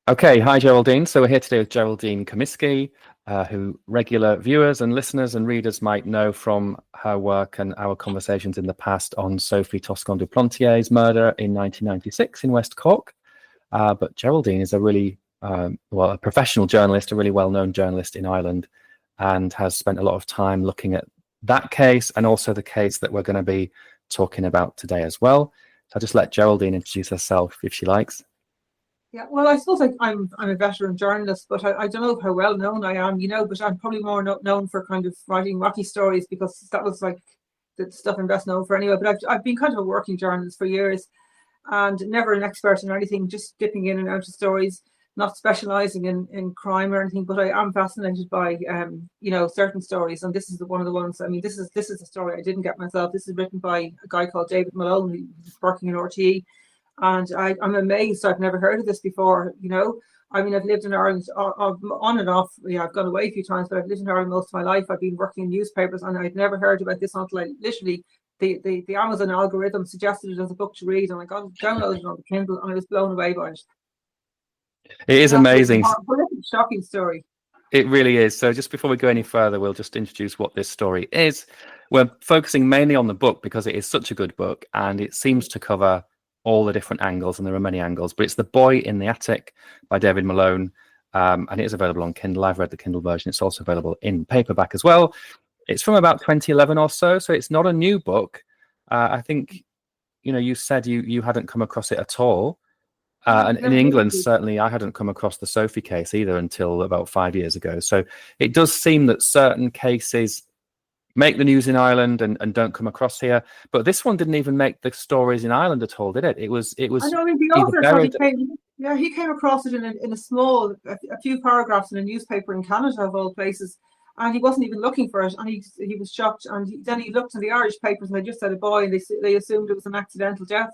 Okay, hi Geraldine. So we're here today with Geraldine Comiskey, who regular viewers and listeners and readers might know from her work and our conversations in the past on Sophie Toscan du Plantier's murder in 1996 in West Cork. But Geraldine is a really, a professional journalist, a really well-known journalist in Ireland, and has spent a lot of time looking at that case and also the case that we're going to be talking about today as well. So I'll just let Geraldine introduce herself if she likes. Yeah, well, I suppose I'm a veteran journalist, but I don't know how well known I am, but I'm probably more known for kind of writing wacky stories because that was like the stuff I'm best known for anyway. But I've been kind of a working journalist for years and never an expert in anything, just dipping in and out of stories, not specializing in crime or anything. But I am fascinated by certain stories, and this is one of the ones. I mean, this is a story I didn't get myself. This is written by a guy called David Malone, who's working in RTE. And I'm amazed I've never heard of this before, I mean, I've lived in Ireland on and off. Yeah, I've gone away a few times, but I've lived in Ireland most of my life. I've been working in newspapers and I'd never heard about this until literally the Amazon algorithm suggested it as a book to read, and I got it downloaded on the Kindle and I was blown away by it. It is An absolutely amazing. horrific, shocking story. It really is. So just before we go any further, we'll just introduce what this story is. We're focusing mainly on the book because it is such a good book and it seems to cover all the different angles, and there are many angles, but it's The Boy in the Attic by David Malone, and it is available on Kindle. I've read the Kindle version. It's also available in paperback as well. It's from about 2011 or so it's not a new book. I think, you said you hadn't come across it at all. And in England, certainly, I hadn't come across the Sophie case either until about 5 years ago. So it does seem that certain cases make the news in Ireland and don't come across here, but this one didn't even make the stories in Ireland at all, did it? It was. I know. I mean, the author thought he came across it in a small, a few paragraphs in a newspaper in Canada of all places, and he wasn't even looking for it, and he was shocked. And then he looked in the Irish papers, and they just said a boy, and they assumed it was an accidental death.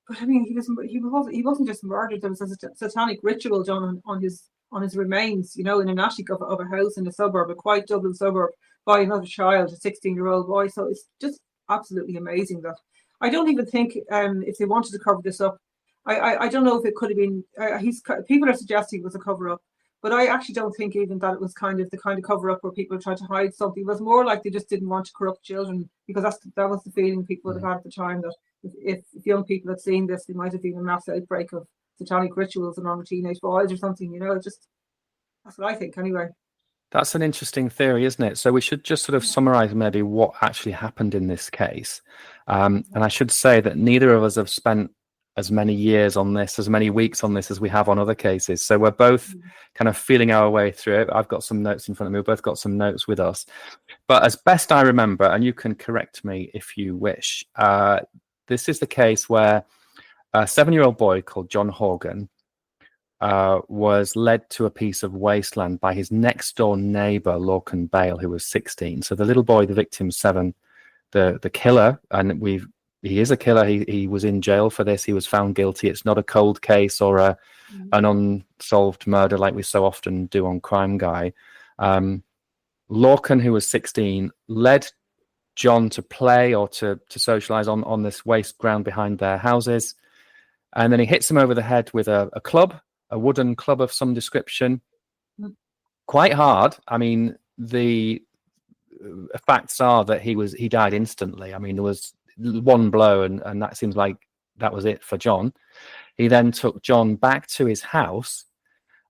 But I mean, he wasn't just murdered. There was a satanic ritual done on his remains, in an attic of a house in a suburb, a quiet Dublin suburb, by another child, a 16-year-old boy. So it's just absolutely amazing that I don't even think if they wanted to cover this up, I don't know if it could have been. People are suggesting it was a cover up, but I actually don't think even that it was the kind of cover up where people tried to hide something. It was more like they just didn't want to corrupt children, because that was the feeling people would have had at the time, that if young people had seen this, there might have been a mass outbreak of satanic rituals among teenage boys or something. Just that's what I think anyway. That's an interesting theory, isn't it? So we should just sort of summarize maybe what actually happened in this case. And I should say that neither of us have spent as many years on this, as many weeks on this as we have on other cases. So we're both kind of feeling our way through it. I've got some notes in front of me. We've both got some notes with us. But as best I remember, and you can correct me if you wish, this is the case where a 7-year-old boy called John Horgan was led to a piece of wasteland by his next door neighbor, Lorcan Bale, who was 16. So the little boy, the victim 7, the killer, and he is a killer. He was in jail for this. He was found guilty. It's not a cold case or an unsolved murder like we so often do on Crime Guy. Lorcan, who was 16, led John to play or to socialize on this waste ground behind their houses. And then he hits him over the head with a club, a wooden club of some description, quite hard. I mean, the facts are that he died instantly. I mean, there was one blow and that seems like that was it for John. He then took John back to his house,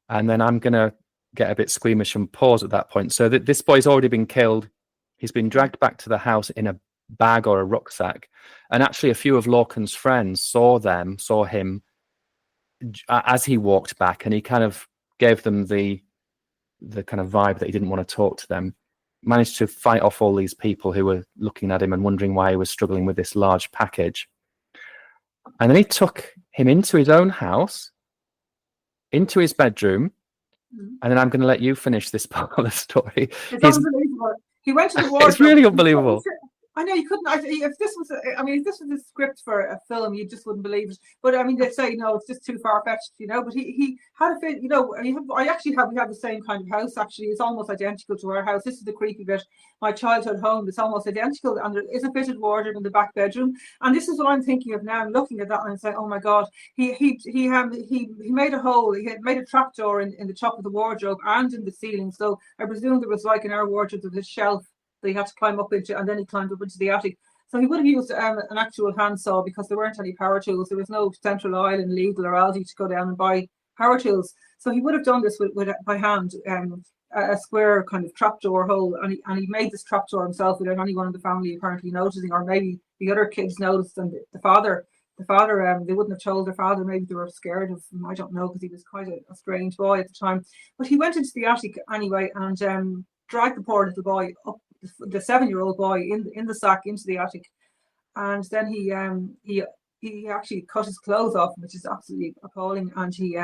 and then I'm going to get a bit squeamish and pause at that point. So that this boy's already been killed. He's been dragged back to the house in a bag or a rucksack. And actually a few of Lorcan's friends saw him as he walked back, and he kind of gave them the kind of vibe that he didn't want to talk to them. Managed to fight off all these people who were looking at him and wondering why he was struggling with this large package. And then he took him into his own house, into his bedroom, and then I'm going to let you finish this part of the story. It's unbelievable. He went to the wardrobe. It's really unbelievable. I know you couldn't. If this was, if this was a script for a film, you just wouldn't believe it. But I mean, they'd say no, it's just too far fetched, you know. But he had a fit, you know. And we have the same kind of house. Actually, it's almost identical to our house. This is the creepy bit. My childhood home is almost identical, and there is a fitted wardrobe in the back bedroom. And this is what I'm thinking of now. I'm looking at that and saying, oh my god, he made a hole. He had made a trapdoor in the top of the wardrobe and in the ceiling. So I presume there was, like in our wardrobe, there was a shelf that he had to climb up into, and then he climbed up into the attic. So he would have used an actual handsaw because there weren't any power tools. There was no central aisle in Lidl or Aldi to go down and buy power tools. So he would have done this by hand, a square kind of trapdoor hole, and he made this trapdoor himself without anyone in the family apparently noticing, or maybe the other kids noticed, and the father, they wouldn't have told their father. Maybe they were scared of him. I don't know, because he was quite a strange boy at the time. But he went into the attic anyway and dragged the poor little boy up, the 7-year-old boy, in the sack into the attic, and then he actually cut his clothes off, which is absolutely appalling. And he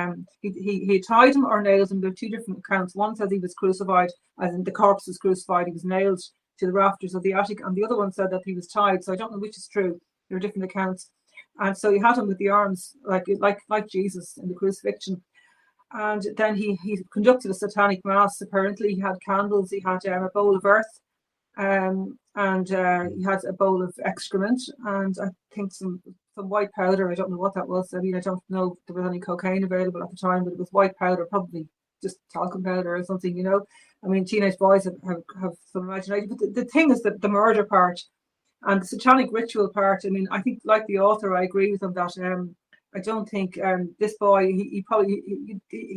tied him or nailed him. There are two different accounts. One says he was crucified, as in the corpse was crucified. He was nailed to the rafters of the attic, and the other one said that he was tied. So I don't know which is true. There are different accounts. And so he had him with the arms like Jesus in the crucifixion. And then he conducted a satanic mass. Apparently, he had candles. He had a bowl of earth. And he had a bowl of excrement, and I think some white powder. I don't know what that was. I mean, I don't know if there was any cocaine available at the time, but it was white powder, probably just talcum powder or something, you know. I mean, teenage boys have some imagination. But the thing is that the murder part and the satanic ritual part, I mean, I think, like the author, I agree with him that I don't think this boy, he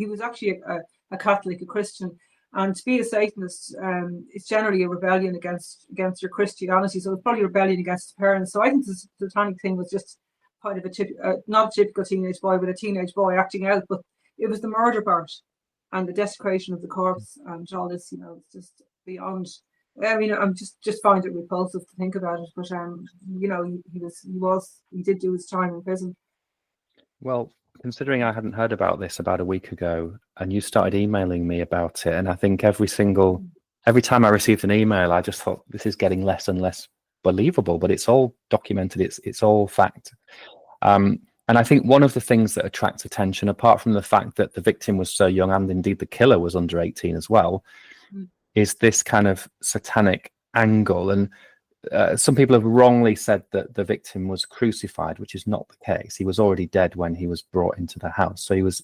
was actually a Catholic, a Christian. And to be a Satanist, it's generally a rebellion against your Christianity. So it's probably a rebellion against his parents. So I think the satanic thing was just kind of not a typical teenage boy, but a teenage boy acting out. But it was the murder part and the desecration of the corpse and all this, you know, it's just beyond. I mean, I'm just find it repulsive to think about it. But you know, he did do his time in prison. Well, considering I hadn't heard about this about a week ago, and you started emailing me about it, and I think every time I received an email, I just thought, this is getting less and less believable, but it's all documented, it's all fact. And I think one of the things that attracts attention, apart from the fact that the victim was so young, and indeed the killer was under 18 as well, is this kind of satanic angle. And some people have wrongly said that the victim was crucified, which is not the case. He was already dead when he was brought into the house. So he was,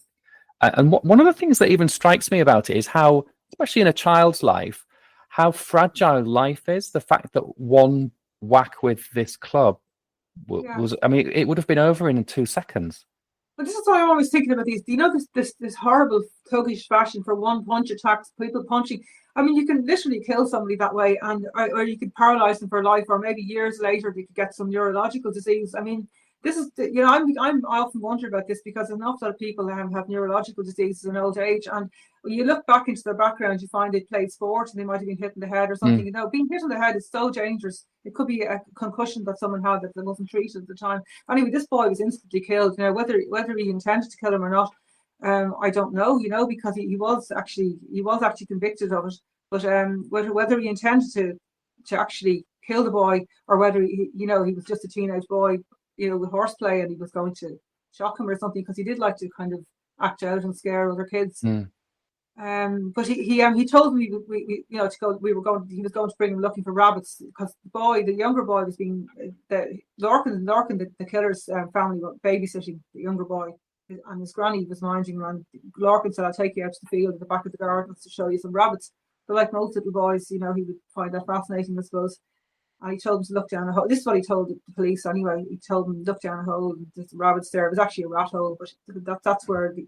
and one of the things that even strikes me about it is how, especially in a child's life, how fragile life is. The fact that one whack with this club was, I mean, it would have been over in 2 seconds. But this is why I'm always thinking about these. You know, this horrible thuggish fashion for one punch attacks, people punching. I mean, you can literally kill somebody that way, or you could paralyze them for life, or maybe years later they could get some neurological disease. I mean, this is, you know, I'm often wondering about this because an awful lot of people have neurological diseases in old age, and when you look back into their background, you find they played sport and they might have been hit in the head or something. You know, being hit in the head is so dangerous. It could be a concussion that someone had that wasn't treated at the time. Anyway, this boy was instantly killed. Now, whether he intended to kill him or not, I don't know. You know, because he was actually convicted of it. But whether he intended to actually kill the boy, or whether he was just a teenage boy, you know, with horseplay, and he was going to shock him or something, because he did like to kind of act out and scare other kids. But he told me he was going to bring him looking for rabbits, because the younger boy was being Lorcan, the killer's family were babysitting the younger boy, and his granny was minding him, and Lorcan said, I'll take you out to the field at the back of the garden to show you some rabbits. But like most little boys, you know, he would find that fascinating, I suppose. And he told him to look down a hole. This is what he told the police anyway. He told them to look down a hole, and there's rabbits there. It was actually a rat hole, but that's where they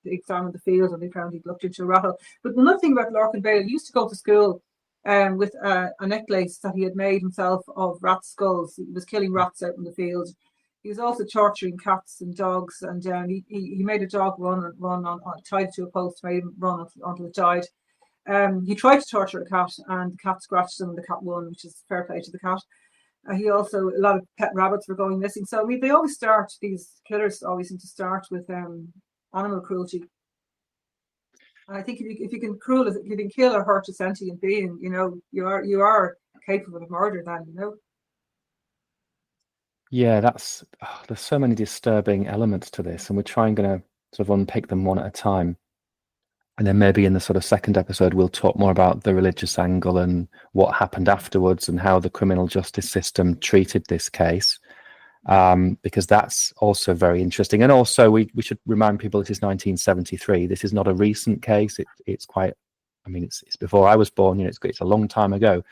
examined the field, and they found he'd looked into a rat hole. But another thing about Lorcan Bale, he used to go to school with a necklace that he had made himself of rat skulls. He was killing rats out in the field. He was also torturing cats and dogs, and he made a dog run on, tied to a post, made him run until it died. He tried to torture a cat, and the cat scratched him, and the cat won, which is fair play to the cat. He also, a lot of pet rabbits were going missing. So I mean, these killers always seem to start with animal cruelty. And I think if you can kill or hurt a sentient being, you know, you are capable of murder then, you know. Yeah, there's so many disturbing elements to this, and we're going to sort of unpick them one at a time. And then maybe in the sort of second episode, we'll talk more about the religious angle and what happened afterwards and how the criminal justice system treated this case, because that's also very interesting. And also, we should remind people it is 1973. This is not a recent case. It's quite, I mean, it's before I was born. You know, it's a long time ago.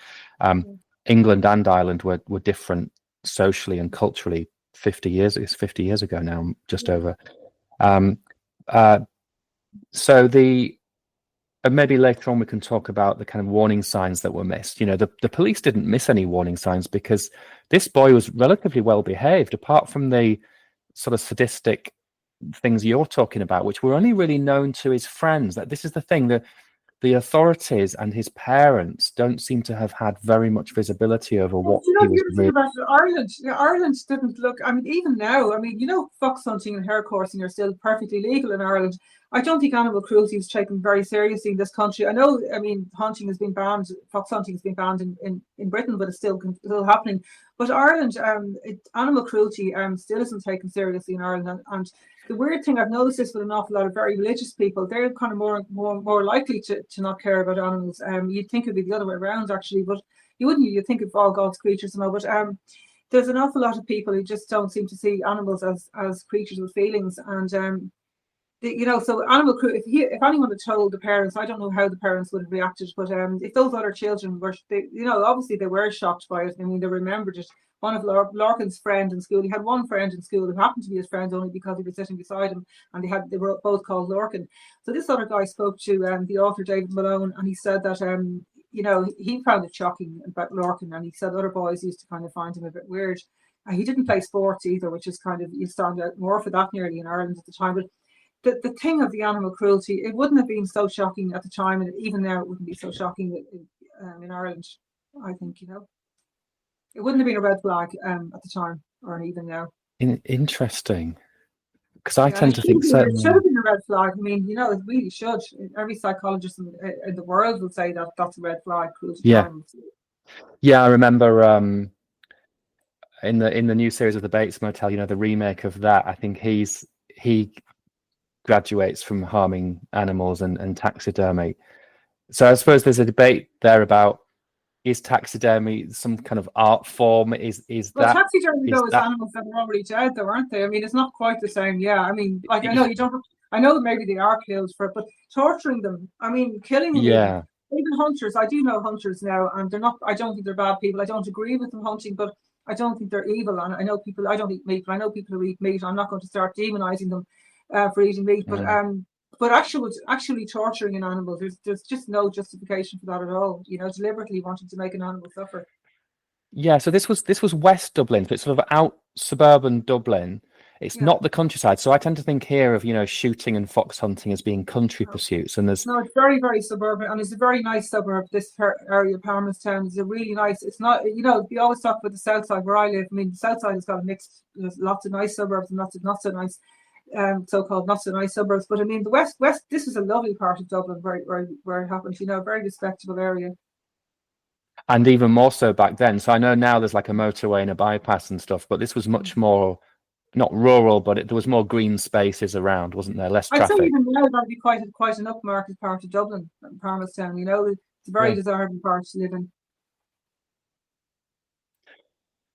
England and Ireland were different socially and culturally 50 years. It's 50 years ago now, just over. So maybe later on we can talk about the kind of warning signs that were missed. You know, the police didn't miss any warning signs because this boy was relatively well behaved, apart from the sort of sadistic things you're talking about, which were only really known to his friends. That this is the thing, that the authorities and his parents don't seem to have had very much visibility over what he was doing. About Ireland, Ireland didn't look. I mean, even now, I mean, you know, fox hunting and hare coursing are still perfectly legal in Ireland. I don't think animal cruelty is taken very seriously in this country. I know, I mean, hunting has been banned, fox hunting has been banned in Britain, but it's still happening. But Ireland, animal cruelty still isn't taken seriously in Ireland. And the weird thing, I've noticed this with an awful lot of very religious people, they're kind of more likely to not care about animals. You'd think it'd be the other way around, actually, but you wouldn't. You'd think of all God's creatures and all. But there's an awful lot of people who just don't seem to see animals as creatures with feelings. And you know, so animal cruelty. If anyone had told the parents, I don't know how the parents would have reacted, but if those other children were, you know, obviously they were shocked by it. I mean, they remembered it. One of Larkin's friend in school, he had one friend in school who happened to be his friend only because he was sitting beside him, and they were both called Larkin. So this other guy spoke to the author David Malone, and he said that you know, he found it shocking about Larkin, and he said other boys used to kind of find him a bit weird. He didn't play sports either, which is kind of, you stand out more for that nearly in Ireland at the time. But the thing of the animal cruelty, it wouldn't have been so shocking at the time, and even now it wouldn't be so shocking in Ireland, I think, you know. It wouldn't have been a red flag at the time, or even now. Interesting, because I tend to think certainly it should have been a red flag. I mean, you know, it really should. Every psychologist in the world will say that that's a red flag. Cruelty to animals. Yeah, I remember in the new series of the Bates Motel, you know, the remake of that. I think he graduates from harming animals and taxidermy. So I suppose there's a debate there about, is taxidermy some kind of art form? Well, taxidermy though is animals that are already dead, though, aren't they? I mean, it's not quite the same. Yeah, I mean, like, I know you don't. I know maybe they are killed for it, but torturing them. I mean, killing them. Yeah. Even hunters. I do know hunters now, and they're not. I don't think they're bad people. I don't agree with them hunting, but I don't think they're evil. And I know people. I don't eat meat, but I know people who eat meat. I'm not going to start demonizing them for eating meat, but actually torturing an animal, there's just no justification for that at all. You know, deliberately wanting to make an animal suffer. Yeah, so this was West Dublin, so it's sort of out suburban Dublin. It's not the countryside. So I tend to think here of, you know, shooting and fox hunting as being country pursuits, and it's very, very suburban, and it's a very nice suburb. This area, Palmerstown, is a really nice. It's not, you know, we always talk about the south side where I live. I mean, the south side has got a mixed. There's lots of nice suburbs and lots of not so nice. So-called not so nice suburbs, but I mean the west. This is a lovely part of Dublin where it happened. You know, a very respectable area. And even more so back then. So I know now there's like a motorway and a bypass and stuff, but this was much more, not rural, but there was more green spaces around, wasn't there? Less traffic. I'd say even now that'd be quite an upmarket part of Dublin, Palmerstown. You know, it's a very desirable part to live in.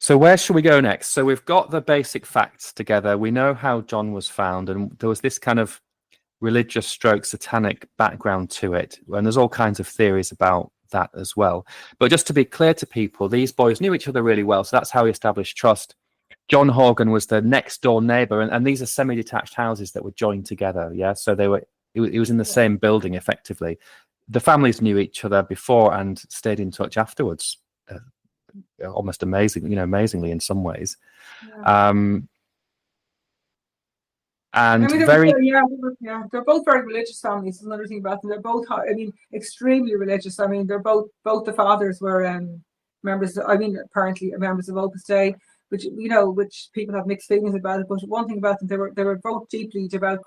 So where should we go next? So we've got the basic facts together. We know how John was found, and there was this kind of religious stroke satanic background to it. And there's all kinds of theories about that as well. But just to be clear to people, these boys knew each other really well. So that's how he established trust. John Horgan was the next door neighbor, and these are semi-detached houses that were joined together. Yeah. So it was in the same building effectively. The families knew each other before and stayed in touch afterwards. Almost amazing, you know, amazingly in some ways. And I mean, they're both very religious families. Another thing about them, they're both, I mean, extremely religious. I mean, they're both the fathers were members. I mean, apparently members of Opus Dei, which, you know, which people have mixed feelings about it. But one thing about them, they were both deeply devout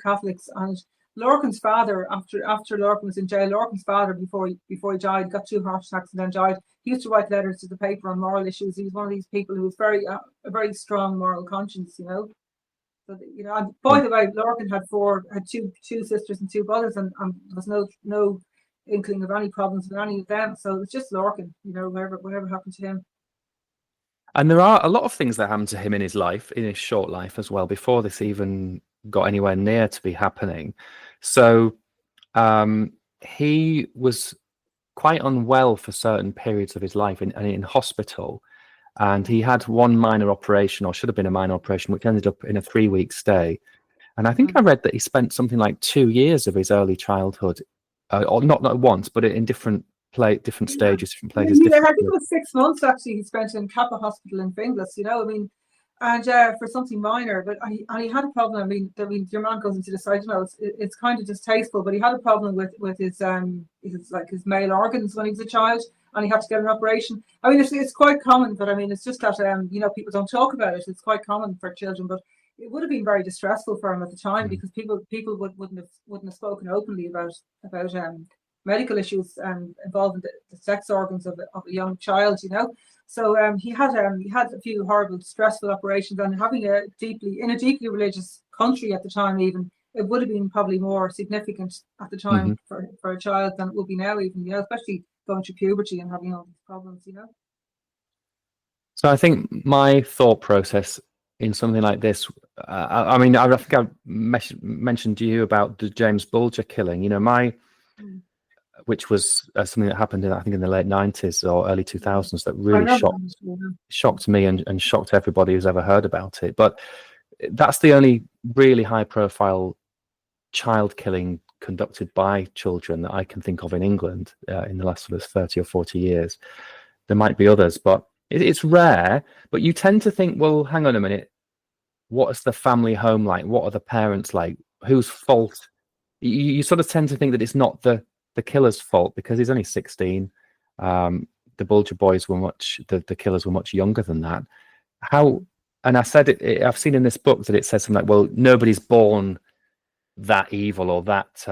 Catholics, and Lorcan's father, after Lorcan was in jail, Lorcan's father, before he died, got 2 heart attacks and then died. He used to write letters to the paper on moral issues. He was one of these people who was a very strong moral conscience, you know. So and by the way, Lorcan had two sisters and 2 brothers, and there was no inkling of any problems with any of them. So it was just Lorcan, you know, whatever happened to him. And there are a lot of things that happened to him in his life, in his short life as well, before this even got anywhere near to be happening. So he was quite unwell for certain periods of his life in hospital. And he had one minor operation, or should have been a minor operation, which ended up in a 3-week stay. And I think I read that he spent something like 2 years of his early childhood, or not at once, but in different stages, different places. Yeah, I think it was 6 months actually he spent in Kappa Hospital in Finglas, you know, I mean, and for something minor, but he had a problem. I mean, your man goes into this, I don't know, it's kind of distasteful, but he had a problem with his male organs when he was a child, and he had to get an operation. I mean, it's quite common, but I mean, it's just that you know, people don't talk about it. It's quite common for children, but it would have been very distressful for him at the time, because people wouldn't have spoken openly about medical issues involving the sex organs of a young child, you know. So he had a few horrible, stressful operations, and having in a deeply religious country at the time, even, it would have been probably more significant at the time for a child than it would be now, even, you know, especially going through puberty and having all these problems, you know. So I think my thought process in something like this, I mean, I think I mentioned to you about the James Bulger killing, you know, which was something that happened I think in the late 90s or early 2000s, that really shocked me and shocked everybody who's ever heard about it. But that's the only really high profile child killing conducted by children that I can think of in England in the last sort of 30 or 40 years. There might be others, but it's rare. But you tend to think, well, hang on a minute, what is the family home like? What are the parents like? Whose fault? You sort of tend to think that it's not the killer's fault, because he's only 16. The Bulger boys were the killers were much younger than that. And I said I've seen in this book that it says something like, well, nobody's born that evil or that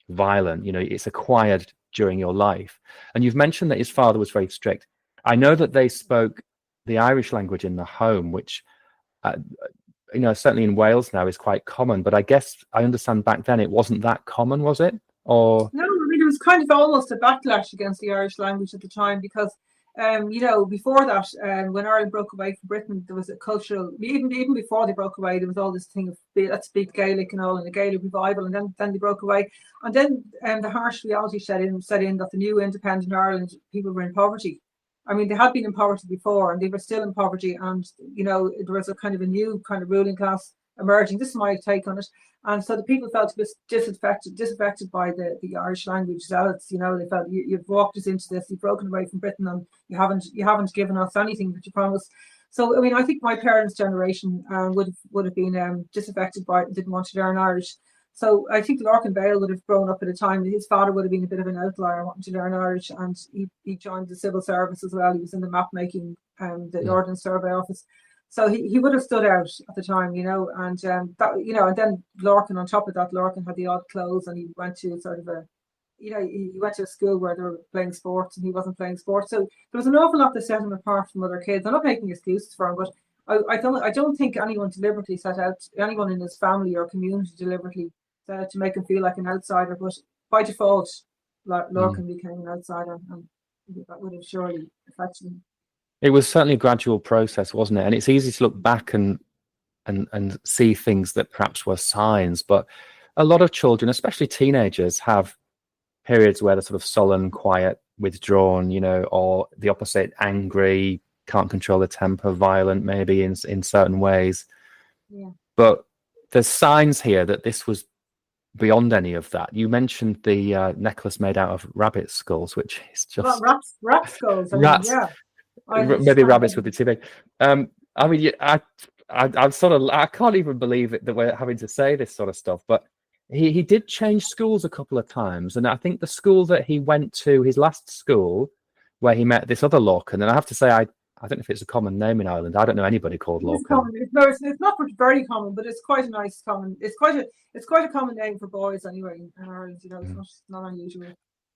violent, you know, it's acquired during your life. And you've mentioned that his father was very strict. I know that they spoke the Irish language in the home, which you know, certainly in Wales now is quite common, but I guess I understand back then it wasn't that common, was it? Or no, I mean, it was kind of almost a backlash against the Irish language at the time, because you know, before that, when Ireland broke away from Britain, there was a cultural, even before they broke away, there was all this thing of let's speak Gaelic and all, and the Gaelic revival, and then they broke away, and then the harsh reality set in that the new independent Ireland people were in poverty. I mean, they had been in poverty before, and they were still in poverty, and you know, there was a kind of a new kind of ruling class emerging. This is my take on it. And so the people felt a bit disaffected by the Irish language zealots. You know, they felt you've walked us into this, you've broken away from Britain, and you haven't given us anything that you promised. So I mean, I think my parents' generation would have been disaffected by it, didn't want to learn Irish. So I think Lorcan Bale would have grown up at a time his father would have been a bit of an outlier wanting to learn Irish, and he joined the civil service as well. He was in the map making, the Ordnance Survey Office. So he would have stood out at the time, you know, and that, you know, and then Lorcan, on top of that, Lorcan had the odd clothes, and he went to sort of he went to a school where they were playing sports, and he wasn't playing sports. So there was an awful lot that set him apart from other kids. I'm not making excuses for him, but I don't think anyone deliberately anyone in his family or community deliberately set out to make him feel like an outsider. But by default, Lorcan became an outsider, and that would have surely affected him. It was certainly a gradual process, wasn't it? And it's easy to look back and see things that perhaps were signs, but a lot of children, especially teenagers, have periods where they're sort of sullen, quiet, withdrawn, you know, or the opposite, angry, can't control their temper, violent, maybe in certain ways. Yeah. But there's signs here that this was beyond any of that. You mentioned the necklace made out of rabbit skulls, which is just rat skulls. Yeah. Maybe rabbits would be too big. I mean, I'm sort of, I can't even believe it that we're having to say this sort of stuff, but he did change schools a couple of times. And I think the school that he went to, his last school, where he met this other Lorcan, and I have to say, I don't know if it's a common name in Ireland. I don't know anybody called It's Lorcan. common. No, it's not very common, but it's quite a nice common. It's quite a common name for boys anyway in Ireland. You know, it's not unusual.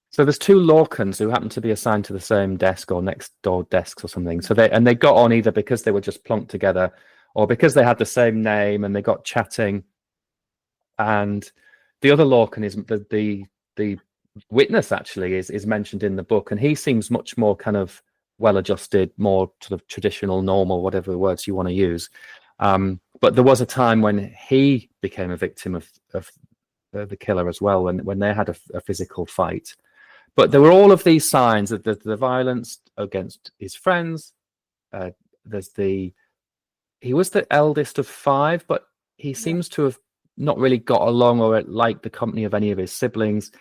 So there's two Lorcans who happen to be assigned to the same desk or next door desks or something. So they got on either because they were just plunked together, or because they had the same name and they got chatting. And the other Lorcan is the witness actually is mentioned in the book, and he seems much more kind of well-adjusted, more sort of traditional, normal, whatever words you want to use. But there was a time when he became a victim of the killer as well, when they had a physical fight. But there were all of these signs of the violence against his friends. He was the eldest of 5, but he seems to have not really got along or liked the company of any of his siblings.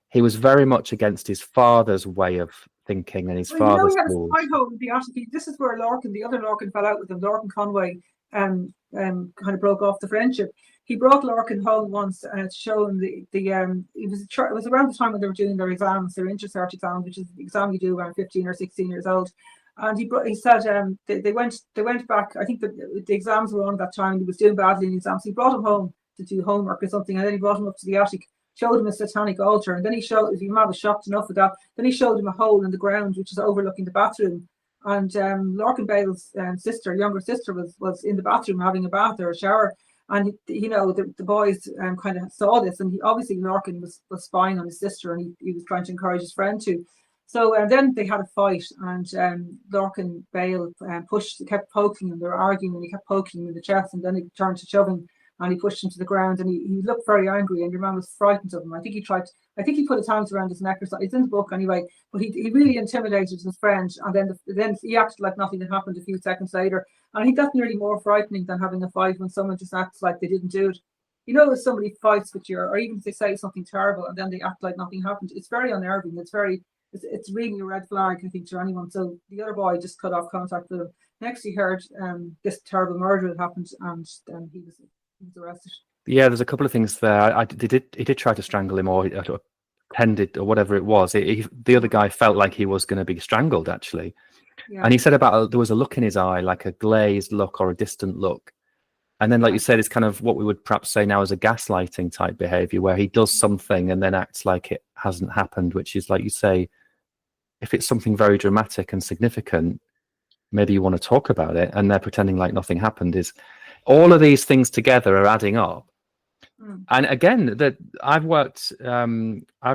He was very much against his father's way of thinking and his father's he had rules. a spy hole in the attic. This is where the other Lorcan fell out with him. Lorcan Conway kind of broke off the friendship. He brought Lorcan home once to show him it was around the time when they were doing their exams, their inter-cert exams, which is the exam you do around 15 or 16 years old. And he said they went back. I think the exams were on at that time. He was doing badly in the exams. He brought him home to do homework or something, and then he brought him up to the attic, showed him a satanic altar, and then he showed, if your man was shocked enough with that, then he showed him a hole in the ground which is overlooking the bathroom. And Lorcan Bale's younger sister, was in the bathroom having a bath or a shower, and the boys kind of saw this, and obviously Lorcan was spying on his sister, and he was trying to encourage his friend to. So then they had a fight, and Lorcan Bale kept poking him. They were arguing, and he kept poking him in the chest, and then he turned to shoving, and he pushed him to the ground, and he looked very angry, and your man was frightened of him. I think he put his hands around his neck or something. It's in the book anyway, but he really intimidated his friend, and then he acted like nothing had happened a few seconds later. And I think that's nearly more frightening than having a fight when someone just acts like they didn't do it. If somebody fights with you, or even if they say something terrible and then they act like nothing happened, it's very unnerving. It's really a red flag, I think, to anyone. So the other boy just cut off contact with him. Next, he heard this terrible murder had happened, and then he was arrested. Yeah, there's a couple of things there. He did try to strangle him, or tended, or whatever it was. The other guy felt like he was going to be strangled, actually. Yeah. And he said there was a look in his eye, like a glazed look or a distant look. And then, like you said, it's kind of what we would perhaps say now as a gaslighting type behavior, where he does something and then acts like it hasn't happened, which is, like you say, if it's something very dramatic and significant, maybe you want to talk about it, and they're pretending like nothing happened. Is all of these things together are adding up. And again, I've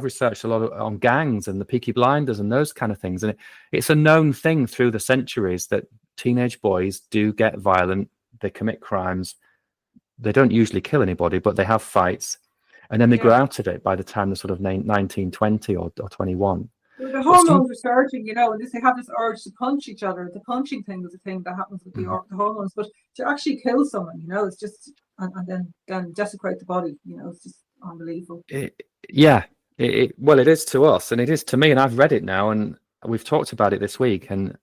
researched a lot on gangs and the Peaky Blinders and those kind of things, and it's a known thing through the centuries that teenage boys do get violent, they commit crimes, they don't usually kill anybody, but they have fights, and then they grow out of it by the time they're sort of 19, 20 or 21. The hormones are surging, and they have this urge to punch each other. The punching thing is a thing that happens with the hormones, but to actually kill someone, it's just, and then desecrate the body, it's just unbelievable. It is to us, and it is to me, and I've read it now, and we've talked about it this week, and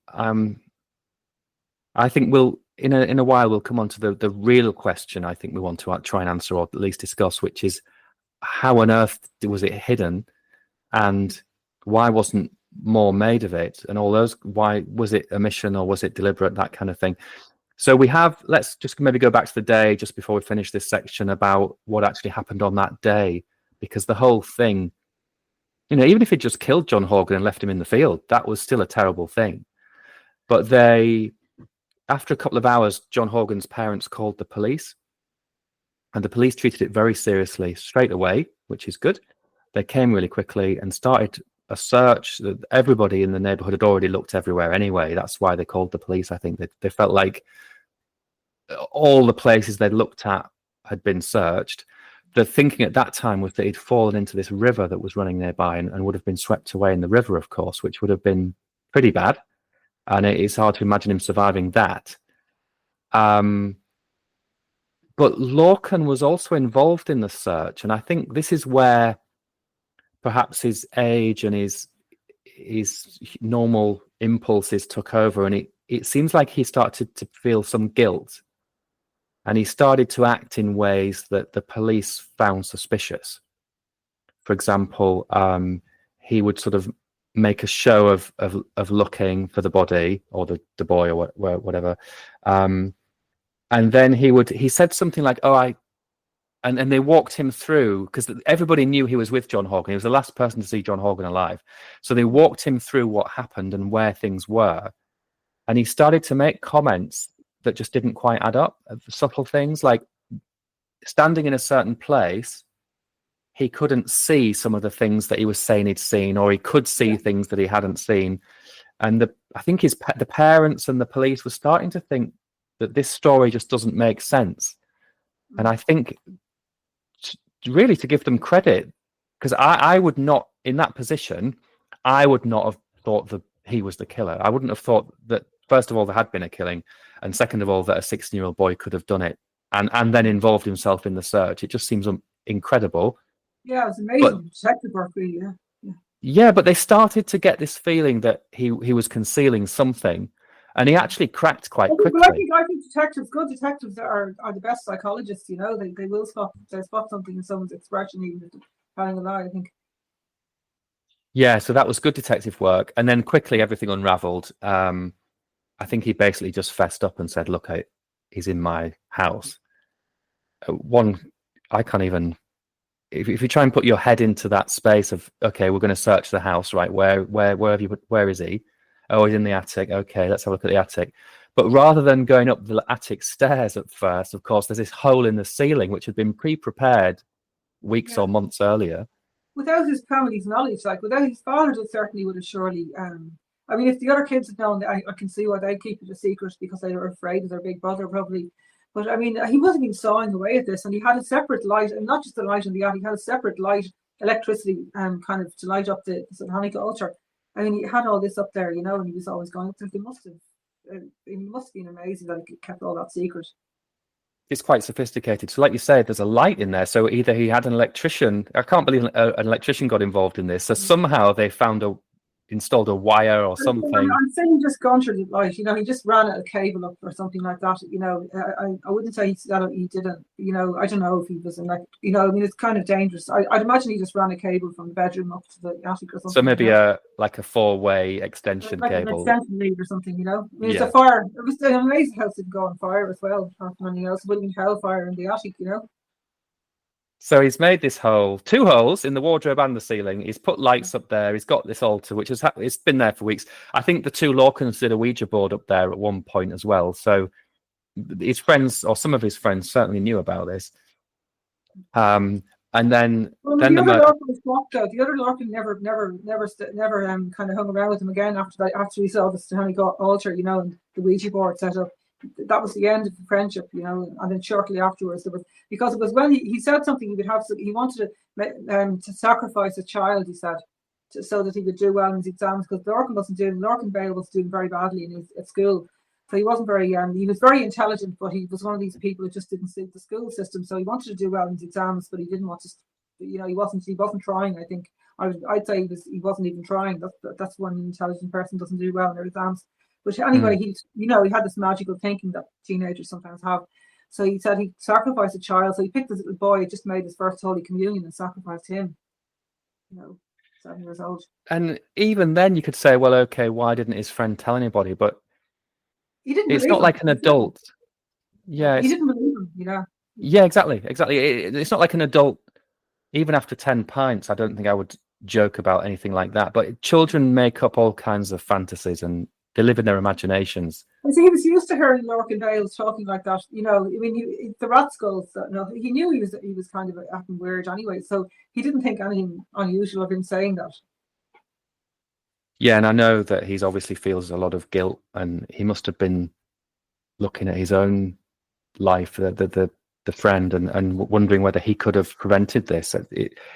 I think we'll, in a while, we'll come on to the real question I think we want to try and answer, or at least discuss, which is how on earth was it hidden, and why wasn't more made of it, and all those, why was it a mission or was it deliberate, that kind of thing. So let's just maybe go back to the day just before we finish this section about what actually happened on that day, because the whole thing, even if it just killed John Horgan and left him in the field, that was still a terrible thing. But after a couple of hours, John Horgan's parents called the police, and the police treated it very seriously straight away, which is good. They came really quickly and started a search. Everybody in the neighborhood had already looked everywhere anyway. That's why they called the police. I think they felt like all the places they'd looked at had been searched. The thinking at that time was that he'd fallen into this river that was running nearby and would have been swept away in the river, of course, which would have been pretty bad. And it's hard to imagine him surviving that. But Lorcan was also involved in the search, and I think this is where perhaps his age and his normal impulses took over, and it seems like he started to feel some guilt, and he started to act in ways that the police found suspicious. For example, he would sort of make a show of looking for the body or the boy or whatever. And then he said something like, "Oh, and they walked him through, because everybody knew he was with John Horgan. He was the last person to see John Horgan alive. So they walked him through what happened and where things were. And he started to make comments that just didn't quite add up. Subtle things like standing in a certain place, he couldn't see some of the things that he was saying he'd seen, or he could see things that he hadn't seen. And I think the parents and the police were starting to think that this story just doesn't make sense. And I think really to give them credit, because I would not, in that position, I would not have thought that he was the killer. I wouldn't have thought that, first of all, there had been a killing, and second of all, that a 16-year-old boy could have done it and then involved himself in the search. It just seems incredible. Yeah, it was amazing detective work, really. Yeah, but they started to get this feeling that he was concealing something, and he actually cracked quite quickly. But I think good detectives are the best psychologists. You know, they will spot something in someone's expression, even if they're telling a lie, I think. Yeah, so that was good detective work, and then quickly everything unravelled. I think he basically just fessed up and said, "Look, he's in my house." I can't even. If you try and put your head into that space of, okay, we're going to search the house, right? Where is he? Oh, he's in the attic. Okay, let's have a look at the attic. But rather than going up the attic stairs at first, of course, there's this hole in the ceiling which had been pre-prepared weeks or months earlier. Without his family's knowledge, without his father, certainly would have surely. I mean, if the other kids had known, I can see why they'd keep it a secret, because they were afraid of their big brother, probably. But I mean, he wasn't even sawing away at this, and he had a separate light, and not just the light in the attic, he had a separate light, electricity, kind of to light up the satanic altar. I mean, he had all this up there, you know, and he was always going up there. It must have been amazing that he kept all that secret. It's quite sophisticated. So like you said, there's a light in there. So either he had an electrician. I can't believe an electrician got involved in this. So somehow they installed a wire or something. I'm saying he just gone through the light, you know, he just ran a cable up or something like that, you know. I wouldn't say he didn't, you know. I don't know if he was you know, I mean, it's kind of dangerous. I'd imagine he just ran a cable from the bedroom up to the attic or something. So maybe a 4-way extension cable. An extension lead or something, you know. I mean, it's a fire. It was an amazing house didn't go on fire as well, or anything else. It wouldn't be hellfire in the attic, you know. So he's made this hole, 2 holes in the wardrobe and the ceiling. He's put lights up there. He's got this altar, which it's been there for weeks. I think the 2 Lorcans did a Ouija board up there at one point as well. So his friends, or some of his friends, certainly knew about this. And then the other Lorcan was swapped out. The other Lorcan never kind of hung around with him again after he saw the satanic altar, you know, and the Ouija board set up. That was the end of the friendship, you know. And then shortly afterwards, because it was when he said something, he wanted to sacrifice a child, he said, so that he would do well in his exams, because Lorcan Bale was doing very badly at school. So he wasn't very he was very intelligent, but he was one of these people who just didn't suit the school system. So he wanted to do well in his exams, but he didn't want to, you know, he wasn't trying. I think I'd say he wasn't even trying. That's when an intelligent person doesn't do well in their exams. But anyway, he had this magical thinking that teenagers sometimes have. So he said he sacrificed a child. So he picked this little boy, just made his first Holy Communion, and sacrificed him. You know, 7 years old. And even then, you could say, well, okay, why didn't his friend tell anybody? But he didn't. It's not like an adult. Yeah, he didn't believe him. You know. Yeah, exactly. It's not like an adult. Even after 10 pints, I don't think I would joke about anything like that. But children make up all kinds of fantasies and they live in their imaginations. And so he was used to hearing Lorcan Bales talking like that. You know, I mean, the rat skulls. He knew he was kind of acting weird anyway. So he didn't think anything unusual of him saying that. Yeah, and I know that he's obviously feels a lot of guilt, and he must have been looking at his own life, the friend, and wondering whether he could have prevented this.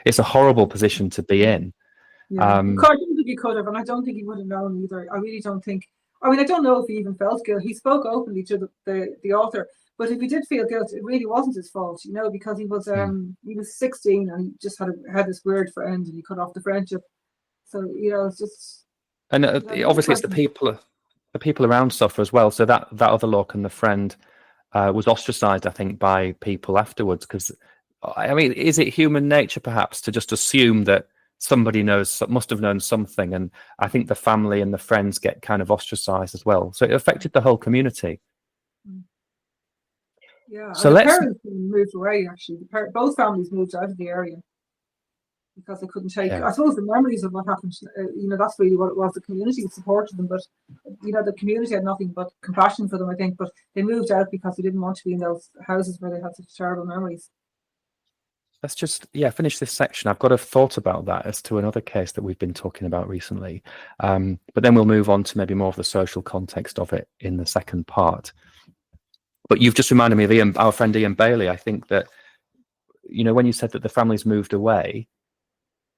It's a horrible position to be in. Yeah. I don't think he could have, and I don't think he would have known either. I really don't think. I mean, I don't know if he even felt guilt. He spoke openly to the author, but if he did feel guilt, it really wasn't his fault, you know, because he was 16 and he just had this weird friend, and he cut off the friendship. So, you know, it's just. And obviously, it's the people around suffer as well. So that other Lorcan, the friend, was ostracized, I think, by people afterwards. Because, I mean, is it human nature perhaps to just assume that somebody must have known something, and I think the family and the friends get kind of ostracized as well. So it affected the whole community. Yeah, So and the let's parents moved away. Actually, both families moved out of the area because they couldn't take. yeah. I suppose the memories of what happened. That's really what it was. The community supported them, but the community had nothing but compassion for them, I think. But they moved out because they didn't want to be in those houses where they had such terrible memories. Let's just finish this section. I've got a thought about that as to another case that we've been talking about recently, but then we'll move on to maybe more of the social context of it in the second part. But you've just reminded me of our friend Ian Bailey. I think that, when you said that the families moved away,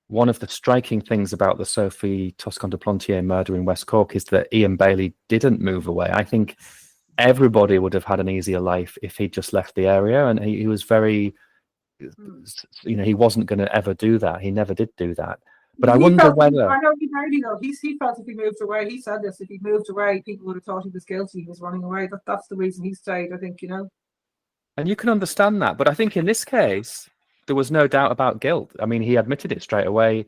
one of the striking things about the Sophie Toscan de Plantier murder in West Cork is that Ian Bailey didn't move away. I think everybody would have had an easier life if he'd just left the area, and he was very, he wasn't going to ever do that. He never did do that. But I wonder whether... I know he felt if he moved away, he said this, if he moved away, people would have thought he was guilty, he was running away. That's the reason he stayed, I think, And you can understand that. But I think in this case, there was no doubt about guilt. I mean, he admitted it straight away.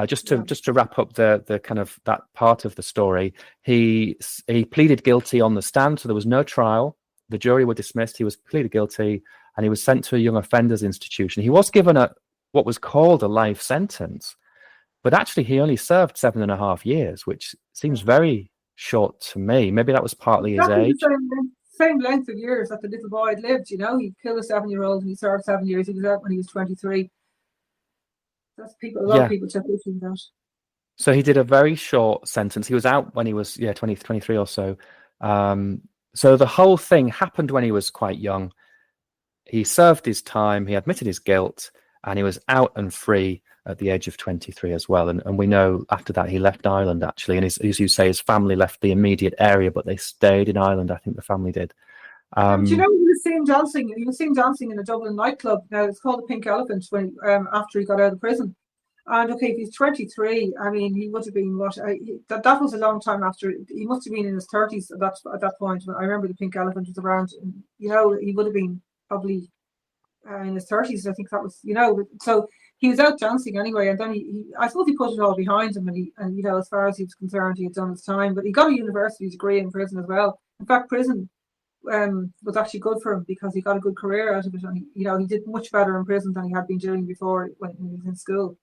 Just to wrap up the kind of that part of the story, he pleaded guilty on the stand, so there was no trial. The jury were dismissed. He was pleaded guilty, and he was sent to a young offenders institution. He was given what was called a life sentence, but actually he only served 7.5 years, which seems very short to me. Maybe that was partly his age. Same length of years that the little boy had lived. He killed a 7-year-old and he served 7 years. He was out when he was 23. That's a lot of people took issue with that. So he did a very short sentence. He was out when he was 23 or so. So the whole thing happened when he was quite young. He served his time, he admitted his guilt, and he was out and free at the age of 23 as well. And we know after that he left Ireland, actually. And as you say, his family left the immediate area, but they stayed in Ireland. I think the family did. Do you know he was seen dancing? He was seen dancing in a Dublin nightclub. Now it's called the Pink Elephant when after he got out of prison. And okay, if he's 23, I mean, he would have been that was a long time after. He must have been in his 30s at that point. I remember the Pink Elephant was around. He would have been probably in his 30s. I think that was So he was out dancing anyway, and then I suppose he put it all behind him, and as far as he was concerned, he had done his time. But he got a university degree in prison as well. In fact, prison was actually good for him because he got a good career out of it, and he did much better in prison than he had been doing before when he was in school.